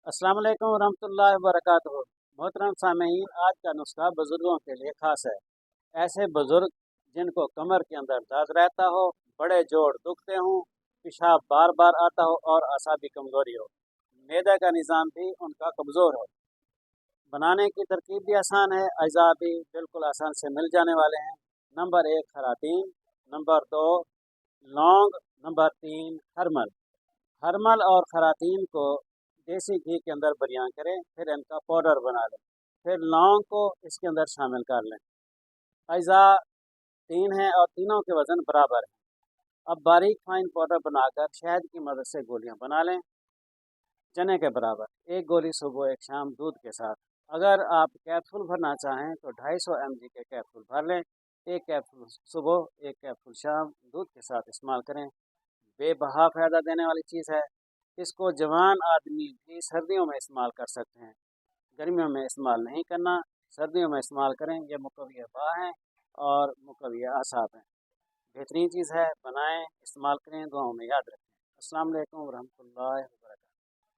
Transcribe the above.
अस्सलाम वालेकुम रहमतुल्लाहि व बरकातुहू। मोहतरम सामीन, आज का नुस्खा बुज़ुर्गों के लिए ख़ास है। ऐसे बुज़ुर्ग जिनको कमर के अंदर दर्द रहता हो, बड़े जोड़ दुखते हों, पेशाब बार बार आता हो और असाबी कमज़ोरी हो, मैदे का निज़ाम भी उनका कमज़ोर हो। बनाने की तरकीब भी आसान है, अज़ा भी बिल्कुल आसान से मिल जाने वाले हैं। नंबर 1 खरातीन, नंबर 2 लौंग, नंबर 3 हरमल। हरमल और खरातीन को देसी घी के अंदर बरियां करें, फिर इनका पाउडर बना लें, फिर लौंग को इसके अंदर शामिल कर लें। अज़ा 3 हैं और तीनों के वज़न बराबर हैं। अब बारीक फाइन पाउडर बनाकर शहद की मदद से गोलियां बना लें, चने के बराबर। एक गोली सुबह एक शाम दूध के साथ। अगर आप कैप्सूल भरना चाहें तो 250 mg के कैप्सूल भर लें। एक कैप्सूल सुबह, एक कैप्सूल शाम दूध के साथ इस्तेमाल करें। बेबहा फ़ायदा देने वाली चीज़ है। इसको जवान आदमी भी सर्दियों में इस्तेमाल कर सकते हैं, गर्मियों में इस्तेमाल नहीं करना। सर्दियों में इस्तेमाल करें। ये मुकव्वी बा हैं और मुकव्वी आसाब हैं। बेहतरीन चीज़ है, बनाएं, इस्तेमाल करें, दुआओं में याद रखें। अस्सलाम वालेकुम रहमतुल्लाहि व बरकातहू।